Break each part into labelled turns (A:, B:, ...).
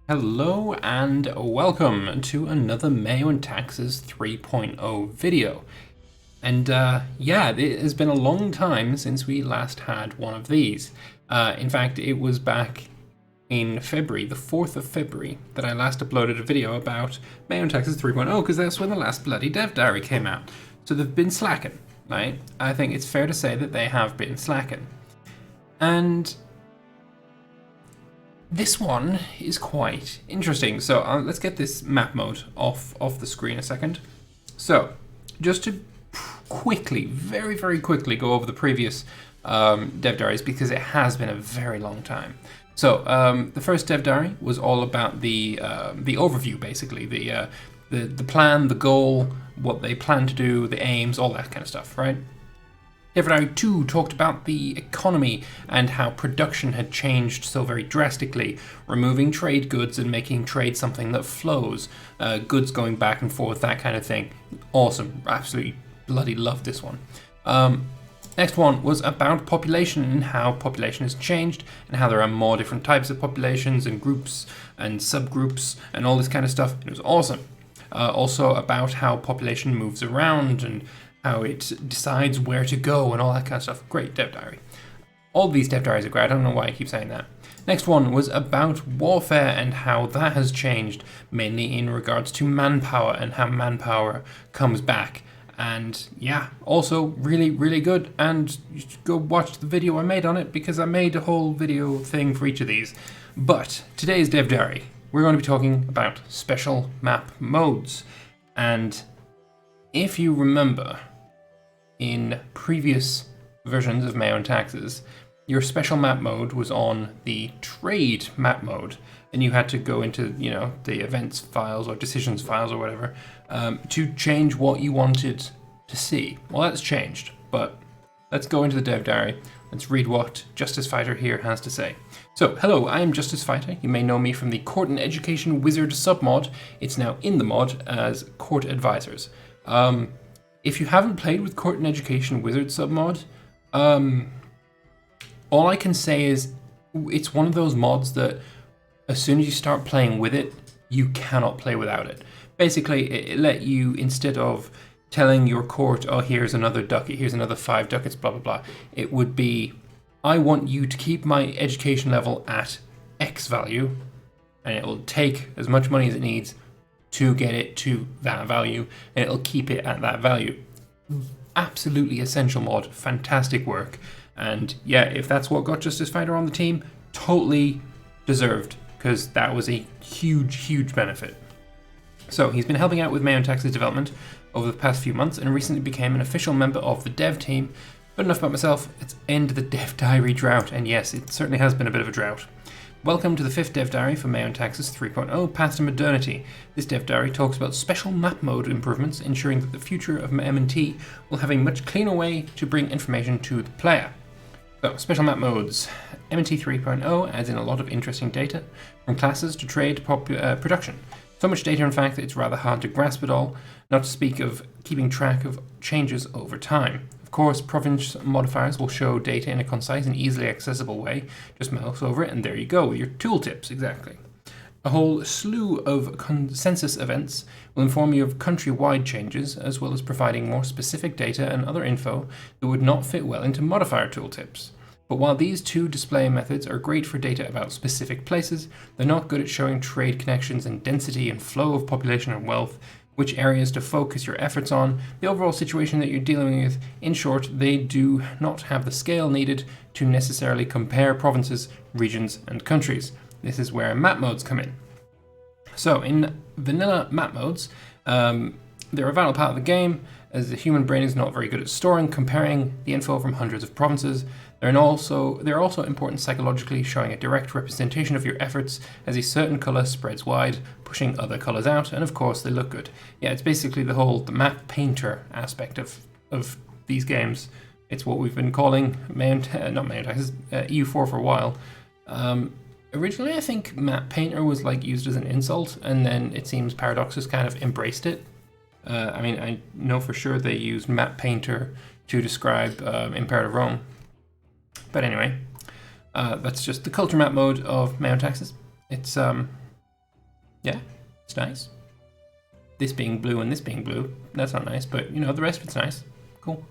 A: Hello and welcome to another MEIOU and Taxes 3.0 video. And yeah, it has been a long time since we last had one of these. In fact, it was back in February, the 4th of February, that I last uploaded a video about MEIOU and Taxes 3.0 because that's when the last bloody dev diary came out. So they've been slacking, right? I think it's fair to say that they have been slacking. And this one is quite interesting. So let's get this map mode off the screen a second. So just to quickly, very quickly go over the previous dev diaries because it has been a very long time. So the first dev diary was all about the overview, basically, the plan, the goal, what they plan to do, the aims, all that kind of stuff, right? Dev Diary 2 talked about the economy and how production had changed so very drastically, removing trade goods and making trade something that flows, goods going back and forth, that kind of thing. Awesome, absolutely bloody loved this one. Next one was about population and how population has changed and how there are more different types of populations and groups and subgroups and all this kind of stuff. It was awesome. Also about how population moves around and how it decides where to go and all that kind of stuff. Great dev diary. All these dev diaries are great. I don't know why I keep saying that. Next one was about warfare and how that has changed, mainly in regards to manpower and how manpower comes back. And yeah, also really good. And you should go watch the video I made on it because I made a whole video thing for each of these. But today's dev diary, we're going to be talking about special map modes. And if you remember, in previous versions of MEIOU and Taxes, your special map mode was on the trade map mode, and you had to go into, the events files or decisions files or whatever to change what you wanted to see. Well, that's changed, but let's go into the dev diary. Let's read what Justice Fighter here has to say. So, hello, I am Justice Fighter. You may know me from the Court and Education Wizard submod. It's now in the mod as Court Advisors. If you haven't played with Court and Education Wizard submod, all I can say is it's one of those mods that as soon as you start playing with it, you cannot play without it. Basically, it let you, instead of telling your court, oh, here's another ducat, here's another 5 ducats, blah, blah, blah, it would be, I want you to keep my education level at X value, and it will take as much money as it needs to get it to that value, and it'll keep it at that value. Absolutely essential mod, fantastic work, and yeah, if that's what got Justice Fighter on the team, totally deserved, because that was a huge benefit. So he's been helping out with MEIOU and Taxes development over the past few months, and recently became an official member of the dev team. But enough about myself, let's end the dev diary drought, and yes, it certainly has been a bit of a drought. Welcome to the 5th dev diary for MEIOU and Taxes 3.0 Path to Modernity. This dev diary talks about special map mode improvements, ensuring that the future of M&T will have a much cleaner way to bring information to the player. So, special map modes. M&T 3.0 adds in a lot of interesting data, from classes to trade to production. So much data, in fact, that it's rather hard to grasp it all, not to speak of keeping track of changes over time. Of course, province modifiers will show data in a concise and easily accessible way. Just mouse over it and there you go, your tooltips, exactly. A whole slew of consensus events will inform you of country-wide changes, as well as providing more specific data and other info that would not fit well into modifier tooltips. But while these two display methods are great for data about specific places, they're not good at showing trade connections and density and flow of population and wealth, which areas to focus your efforts on, the overall situation that you're dealing with. In short, they do not have the scale needed to necessarily compare provinces, regions, and countries. This is where map modes come in. So in vanilla map modes, they're a vital part of the game, as the human brain is not very good at storing, comparing the info from hundreds of provinces. They're also important psychologically, showing a direct representation of your efforts as a certain colour spreads wide, pushing other colours out, and of course they look good. Yeah, it's basically the map painter aspect of these games. It's what we've been calling EU4 for a while. Originally, I think map painter was used as an insult, and then it seems Paradox has kind of embraced it. I know for sure they used map painter to describe Imperative Rome. But anyway, that's just the culture map mode of MEIOU and Taxes. It's Yeah, it's nice. This being blue and this being blue, that's not nice, but you know, the rest of it's nice. Cool.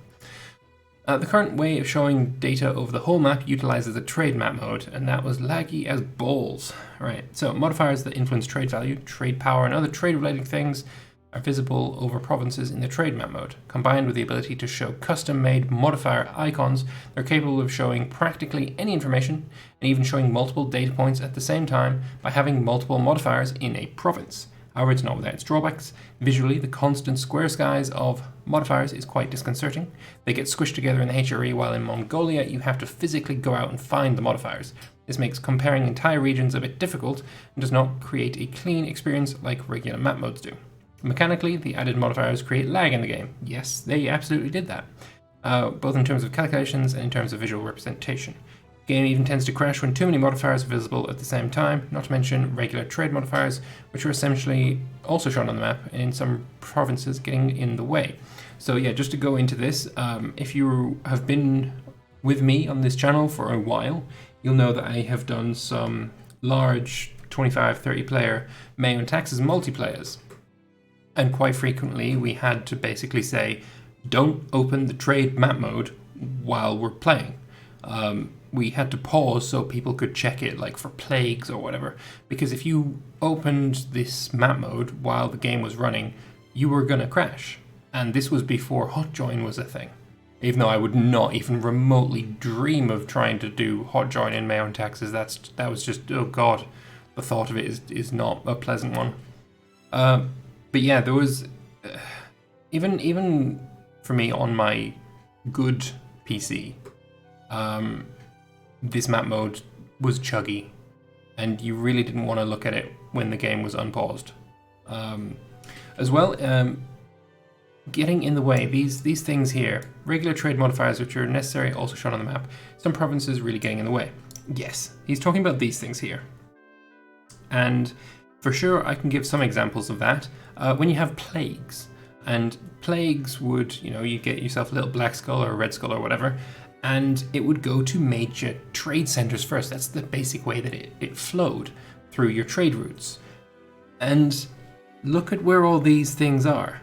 A: The current way of showing data over the whole map utilizes the trade map mode, and that was laggy as balls. Right, so modifiers that influence trade value, trade power, and other trade-related things are visible over provinces in the trade map mode. Combined with the ability to show custom-made modifier icons, they're capable of showing practically any information, and even showing multiple data points at the same time by having multiple modifiers in a province. However, it's not without its drawbacks. Visually, the constant square skies of modifiers is quite disconcerting. They get squished together in the HRE, while in Mongolia you have to physically go out and find the modifiers. This makes comparing entire regions a bit difficult and does not create a clean experience like regular map modes do. Mechanically, the added modifiers create lag in the game. Yes, they absolutely did that, both in terms of calculations and in terms of visual representation. The game even tends to crash when too many modifiers are visible at the same time, not to mention regular trade modifiers, which are essentially also shown on the map and in some provinces getting in the way. So yeah, just to go into this, if you have been with me on this channel for a while, you'll know that I have done some large 25-30 player MEIOU and Taxes multiplayers. And quite frequently we had to basically say, don't open the trade map mode while we're playing. We had to pause so people could check it, like for plagues or whatever, because if you opened this map mode while the game was running, you were gonna crash. And this was before hot join was a thing. Even though I would not even remotely dream of trying to do hot join in MEIOU and Taxes, that was just, oh god, the thought of it is not a pleasant one. But yeah, there was, even for me on my good PC, this map mode was chuggy, and you really didn't want to look at it when the game was unpaused. As well, getting in the way, these things here, regular trade modifiers which are necessary, also shown on the map, some provinces really getting in the way. Yes, he's talking about these things here. And for sure, I can give some examples of that. When you have plagues, and plagues would, you get yourself a little black skull or a red skull or whatever, and it would go to major trade centers first. That's the basic way that it flowed through your trade routes. And look at where all these things are.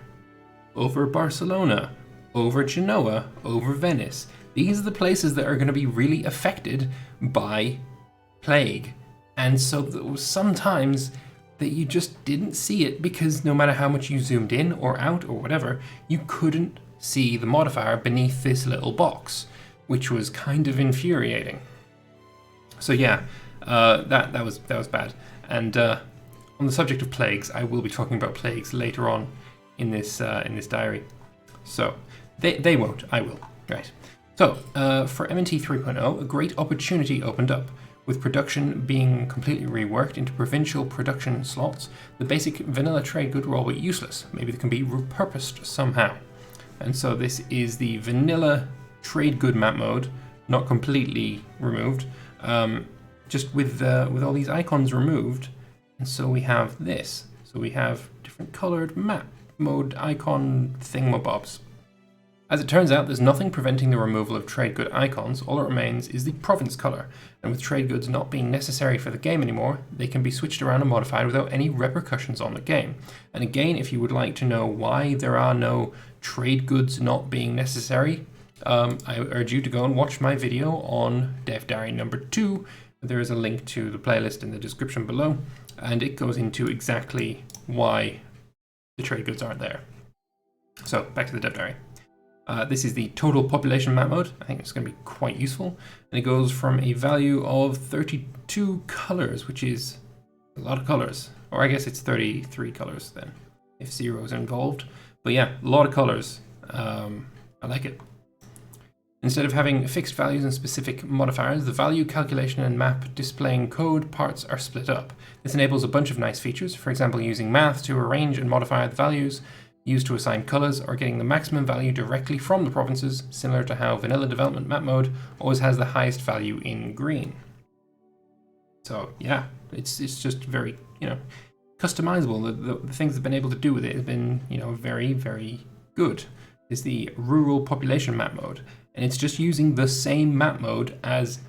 A: Over Barcelona, over Genoa, over Venice. These are the places that are going to be really affected by plague. And so there was sometimes that you just didn't see it because no matter how much you zoomed in or out or whatever, you couldn't see the modifier beneath this little box, which was kind of infuriating. So yeah, that was bad. And on the subject of plagues, I will be talking about plagues later on in this diary. So they won't, I will. Right. So for MNT 3.0, a great opportunity opened up. With production being completely reworked into provincial production slots, the basic vanilla trade good were all but useless. Maybe they can be repurposed somehow. And so this is the vanilla trade good map mode, not completely removed, just with all these icons removed. And so we have this. So we have different colored map mode icon thingamabobs. As it turns out, there's nothing preventing the removal of trade good icons. All that remains is the province color. And with trade goods not being necessary for the game anymore, they can be switched around and modified without any repercussions on the game. And again, if you would like to know why there are no trade goods not being necessary, I urge you to go and watch my video on Dev Diary number 2. There is a link to the playlist in the description below, and it goes into exactly why the trade goods aren't there. So back to the Dev Diary. This is the total population map mode. I think it's going to be quite useful. And it goes from a value of 32 colors, which is a lot of colors. Or I guess it's 33 colors then, if zeros are involved. But yeah, a lot of colors. I like it. Instead of having fixed values and specific modifiers, the value calculation and map displaying code parts are split up. This enables a bunch of nice features, for example using math to arrange and modify the values, used to assign colors, or getting the maximum value directly from the provinces, similar to how vanilla development map mode always has the highest value in green. So yeah, it's just very, customizable. The things they've been able to do with it have been, very, very good. Is the rural population map mode, and it's just using the same map mode as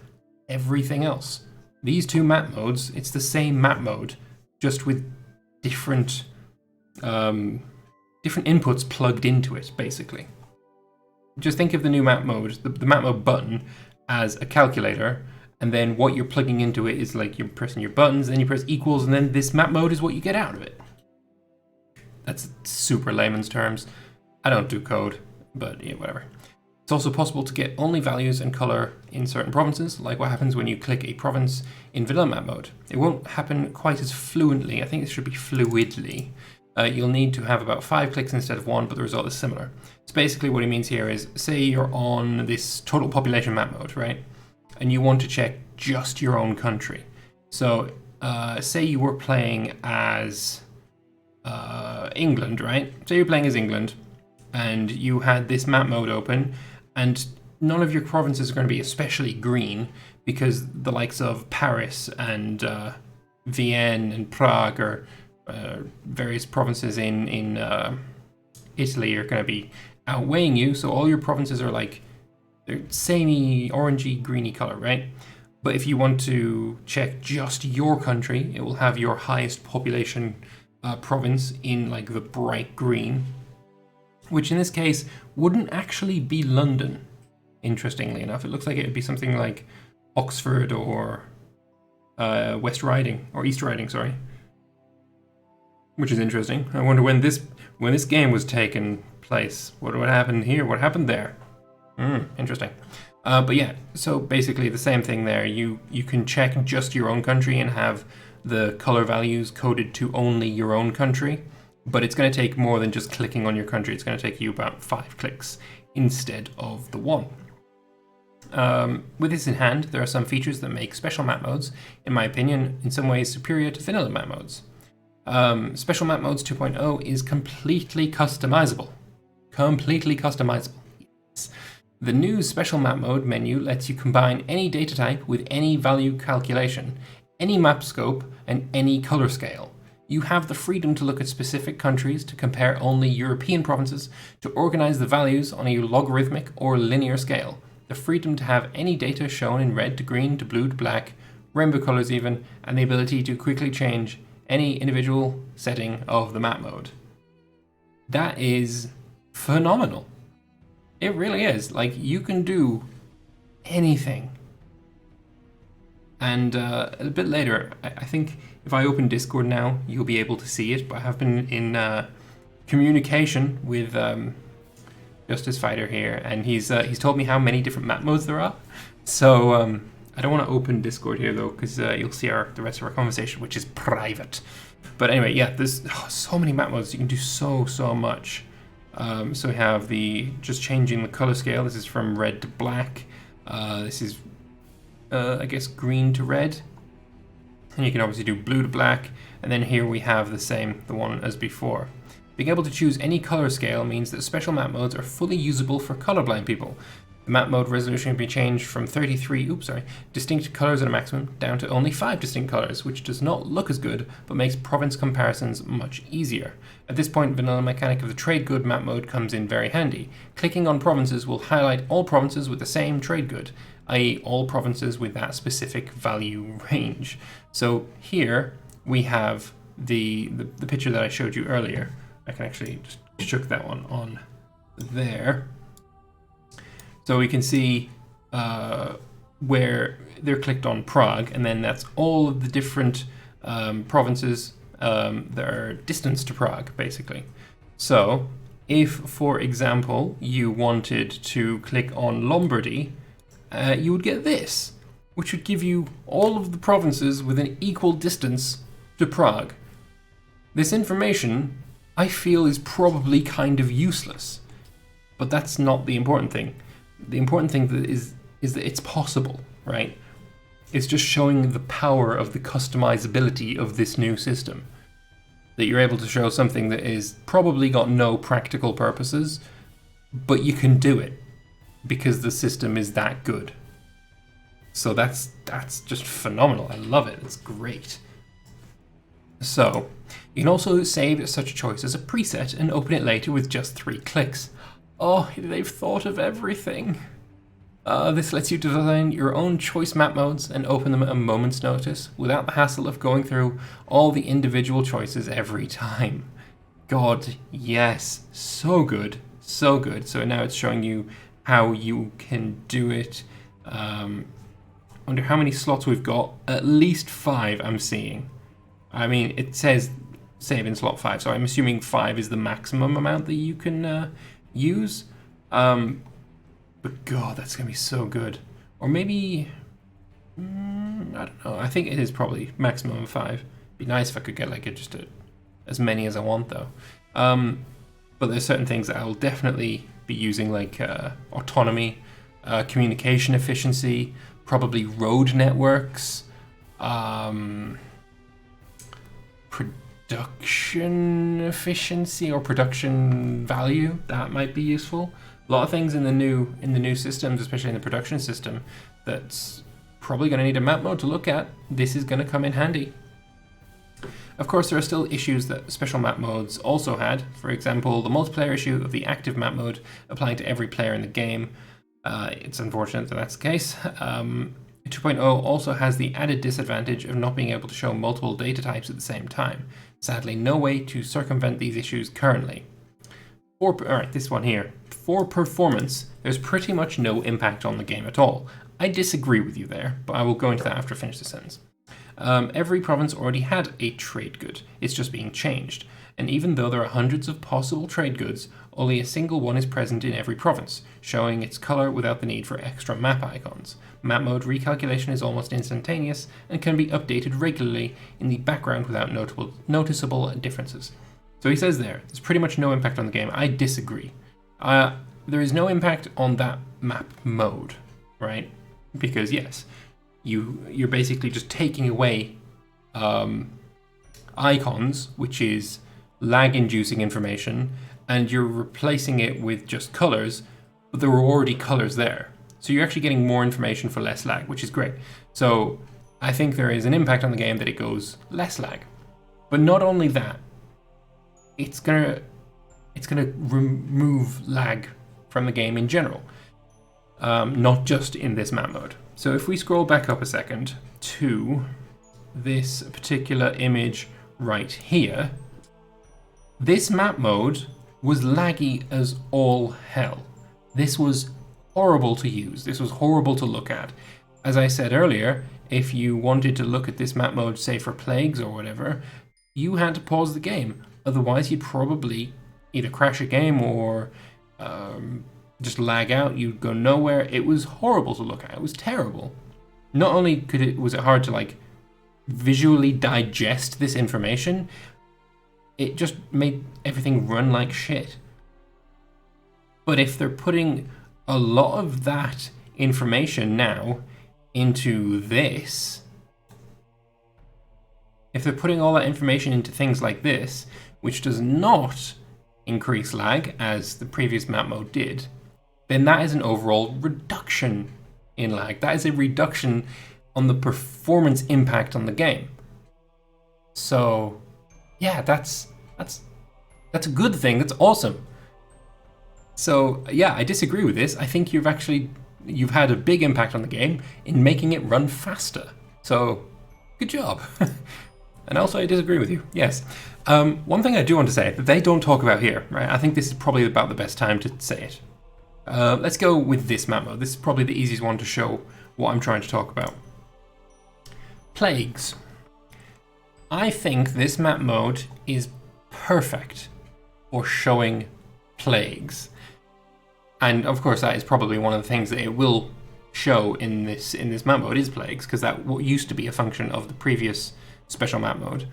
A: everything else. These two map modes, it's the same map mode, just with different different inputs plugged into it, basically. Just think of the new map mode, the map mode button, as a calculator, and then what you're plugging into it is like you're pressing your buttons, then you press equals, and then this map mode is what you get out of it. That's super layman's terms. I don't do code, but yeah, whatever. It's also possible to get only values and color in certain provinces, like what happens when you click a province in vanilla map mode. It won't happen quite as fluently. I think it should be fluidly. You'll need to have about 5 clicks instead of 1, but the result is similar. So basically what he means here is, say you're on this total population map mode, right? And you want to check just your own country. So say you were playing as England, right? So you're playing as England, and you had this map mode open, and none of your provinces are going to be especially green, because the likes of Paris and Vienna and Prague or various provinces in Italy are going to be outweighing you, so all your provinces are like, they're samey, orangey, greeny color, right? But if you want to check just your country, it will have your highest population province in like the bright green, which in this case wouldn't actually be London, interestingly enough. It looks like it would be something like Oxford or West Riding, or East Riding, sorry. Which is interesting. I wonder when this game was taking place, what happened here, what happened there. Interesting. But yeah, so basically the same thing there. You can check just your own country and have the color values coded to only your own country, but it's going to take more than just clicking on your country. It's going to take you about 5 clicks instead of the 1. With this in hand, there are some features that make special map modes, in my opinion, in some ways superior to vanilla map modes. Special Map Modes 2.0 is completely customizable. Completely customizable. Yes. The new Special Map Mode menu lets you combine any data type with any value calculation, any map scope, and any color scale. You have the freedom to look at specific countries, to compare only European provinces, to organize the values on a logarithmic or linear scale, the freedom to have any data shown in red to green to blue to black, rainbow colors even, and the ability to quickly change any individual setting of the map mode. That is phenomenal. It really is. Like, you can do anything. And a bit later, I think if I open Discord now, you'll be able to see it, but I have been in communication with Justice Fighter here, and he's told me how many different map modes there are. So I don't want to open Discord here though, because you'll see the rest of our conversation, which is private. But anyway, yeah, there's so many map modes. You can do so much. So we have just changing the color scale. This is from red to black. This is, I guess, green to red. And you can obviously do blue to black. And then here we have the one as before. Being able to choose any color scale means that special map modes are fully usable for colorblind people. The map mode resolution can be changed from 33 distinct colors at a maximum down to only 5 distinct colors, which does not look as good, but makes province comparisons much easier. At this point, vanilla mechanic of the trade good map mode comes in very handy. Clicking on provinces will highlight all provinces with the same trade good, i.e. all provinces with that specific value range. So here we have the picture that I showed you earlier. I can actually just chuck that one on there. So we can see where they're clicked on Prague, and then that's all of the different provinces that are distance to Prague, basically. So if, for example, you wanted to click on Lombardy, you would get this, which would give you all of the provinces with an equal distance to Prague. This information, I feel, is probably kind of useless, but that's not the important thing. The important thing is that it's possible, right? It's just showing the power of the customizability of this new system. That you're able to show something that is probably got no practical purposes, but you can do it because the system is that good. So that's just phenomenal. I love it. It's great. So you can also save such a choice as a preset and open it later with just 3 clicks. Oh, they've thought of everything. This lets you design your own choice map modes and open them at a moment's notice without the hassle of going through all the individual choices every time. God, yes, so good, so good. So now it's showing you how you can do it. Wonder how many slots we've got. At least 5 I'm seeing. I mean, it says save in slot 5, so I'm assuming 5 is the maximum amount that you can use. But God, that's gonna be so good. Or maybe, I don't know. I think it is probably maximum of 5. Be nice if I could get like as many as I want though. But there's certain things that I'll definitely be using, like autonomy, communication efficiency, probably road networks, production efficiency or production value. That might be useful. A lot of things in the new systems, especially in the production system, that's probably going to need a map mode to look at. This is going to come in handy. Of course, there are still issues that special map modes also had. For example, the multiplayer issue of the active map mode applying to every player in the game. It's unfortunate that that's the case. 2.0 also has the added disadvantage of not being able to show multiple data types at the same time. Sadly, no way to circumvent these issues currently. Alright, this one here. For performance, there's pretty much no impact on the game at all. I disagree with you there, but I will go into that after I finish the sentence. Every province already had a trade good. It's just being changed. And even though there are hundreds of possible trade goods, only a single one is present in every province, showing its color without the need for extra map icons. Map mode recalculation is almost instantaneous and can be updated regularly in the background without noticeable differences. So he says there's pretty much no impact on the game. I disagree. There is no impact on that map mode, right? Because yes, you're basically just taking away icons, which is lag-inducing information, and you're replacing it with just colors, but there were already colors there. So you're actually getting more information for less lag, which is great. So I think there is an impact on the game that it goes less lag. But not only that, it's gonna remove lag from the game in general, not just in this map mode. So if we scroll back up a second to this particular image right here, this map mode was laggy as all hell. This was horrible to use. This was horrible to look at. As I said earlier, if you wanted to look at this map mode, say for plagues or whatever, you had to pause the game. Otherwise, you'd probably either crash a game or just lag out. You'd go nowhere. It was horrible to look at. It was terrible. Not only was it hard to like visually digest this information, it just made everything run like shit. But if they're putting a lot of that information now into this, if they're putting all that information into things like this, which does not increase lag as the previous map mode did, then that is an overall reduction in lag. That is a reduction on the performance impact on the game. So yeah, that's a good thing. That's awesome. So yeah, I disagree with this. I think you've had a big impact on the game in making it run faster. So good job. And also I disagree with you. Yes. One thing I do want to say that they don't talk about here, right? I think this is probably about the best time to say it. Let's go with this map mode. This is probably the easiest one to show what I'm trying to talk about. Plagues. I think this map mode is perfect for showing plagues. And of course that is probably one of the things that it will show in this map mode is plagues, because that used to be a function of the previous special map mode.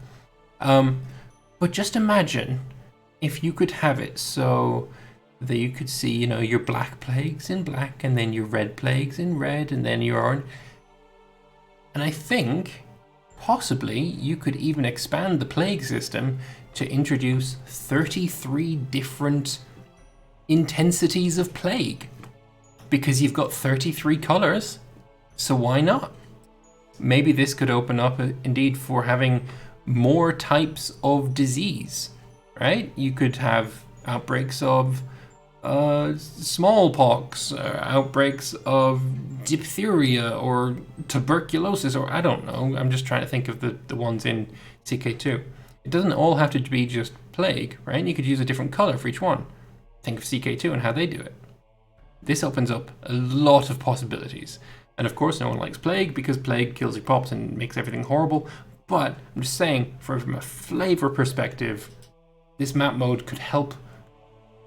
A: But just imagine if you could have it so that you could see, your black plagues in black, and then your red plagues in red, and then your orange. And I think possibly you could even expand the plague system to introduce 33 different intensities of plague, because you've got 33 colors. So why not? Maybe this could open up indeed for having more types of disease, right? You could have outbreaks of smallpox, outbreaks of diphtheria or tuberculosis, or I don't know. I'm just trying to think of the ones in CK2. It doesn't all have to be just plague, right? You could use a different color for each one. Think of CK2 and how they do it. This opens up a lot of possibilities. And of course, no one likes plague because plague kills your pops and makes everything horrible. But I'm just saying, from a flavor perspective, this map mode could help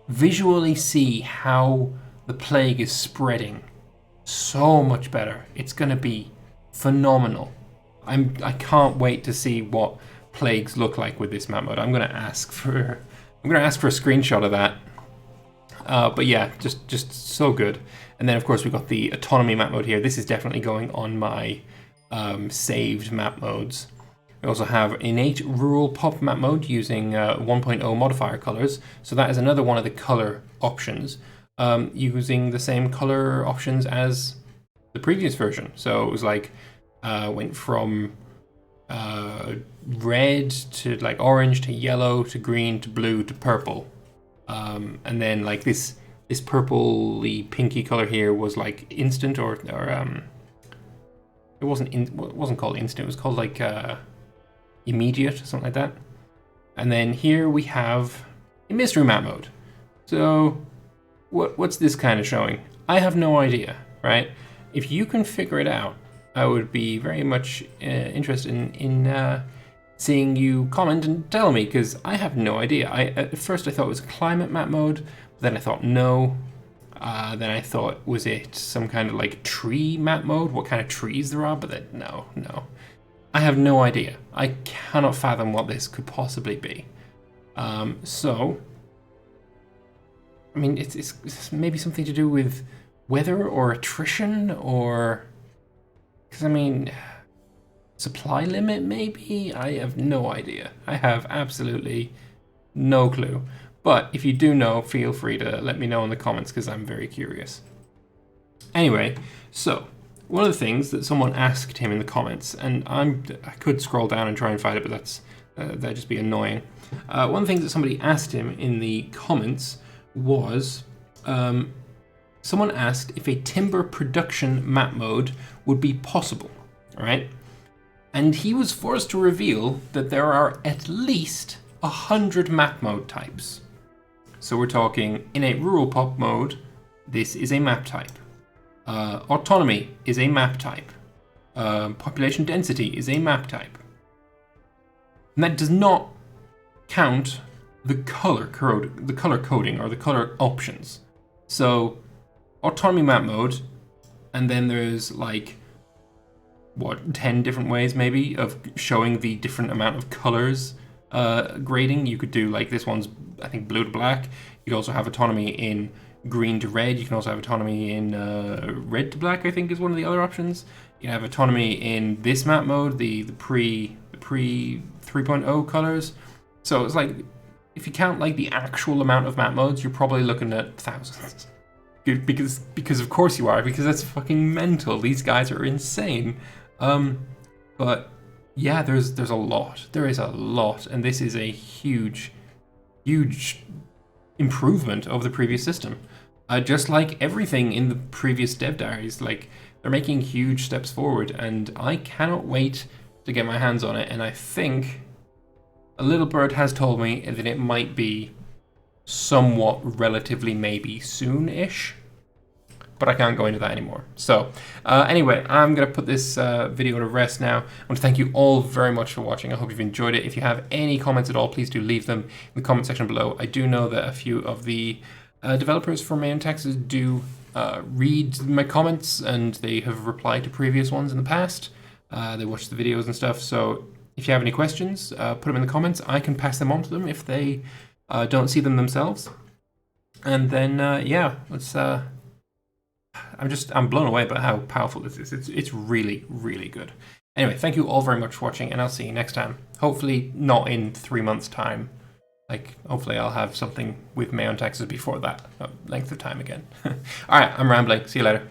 A: visually see how the plague is spreading so much better. It's going to be phenomenal. I can't wait to see what plagues look like with this map mode. I'm going to ask for a screenshot of that. But yeah, just so good. And then of course we've got the Autonomy map mode here. This is definitely going on my saved map modes. We also have innate rural pop map mode using 1.0 modifier colors. So that is another one of the color options, using the same color options as the previous version. So it was like went from red to like orange to yellow to green to blue to purple. And then like this purpley pinky color here was like instant or it wasn't called instant, it was called like immediate, something like that. And then here we have a mystery map mode. So what's this kind of showing? I have no idea, right? If you can figure it out, I would be very much interested in seeing you comment and tell me, because I have no idea. At first I thought it was a climate map mode, but then I thought no. Then I thought, was it some kind of like tree map mode? What kind of trees there are? But then, no. I have no idea. I cannot fathom what this could possibly be. So, I mean, it's maybe something to do with weather or attrition, or, because I mean, supply limit maybe? I have no idea. I have absolutely no clue. But if you do know, feel free to let me know in the comments, because I'm very curious. Anyway, so one of the things that someone asked him in the comments, and I could scroll down and try and find it, but that'd just be annoying. One of the things that somebody asked him in the comments was, someone asked if a timber production map mode would be possible, right? And he was forced to reveal that there are at least 100 map mode types. So we're talking innate rural pop mode, this is a map type. Autonomy is a map type. Population density is a map type. And that does not count the color coding or the color options. So autonomy map mode, and then there's like, what, 10 different ways maybe of showing the different amount of colors grading. You could do like this one's, I think, blue to black. You could also have autonomy in green to red. You can also have autonomy in red to black, I think is one of the other options. You can have autonomy in this map mode, the pre 3.0 colors. So it's like, if you count like the actual amount of map modes, you're probably looking at thousands. Because of course you are, because that's fucking mental. These guys are insane. But yeah, there's a lot. There is a lot, and this is a huge improvement over the previous system. Just like everything in the previous dev diaries, like they're making huge steps forward, and I cannot wait to get my hands on it. And I think a little bird has told me that it might be somewhat relatively maybe soon-ish, but I can't go into that anymore. So anyway, I'm going to put this video to rest now. I want to thank you all very much for watching. I hope you've enjoyed it. If you have any comments at all, please do leave them in the comment section below. I do know that a few of the developers for MEIOU Texas do read my comments, and they have replied to previous ones in the past. They watch the videos and stuff, so if you have any questions, put them in the comments. I can pass them on to them if they don't see them themselves. And then, yeah, let's... I'm blown away by how powerful this is. It's really, really good. Anyway, thank you all very much for watching, and I'll see you next time. Hopefully not in 3 months' time. Like, hopefully I'll have something with MEIOU Texas before that length of time again. Alright, I'm rambling. See you later.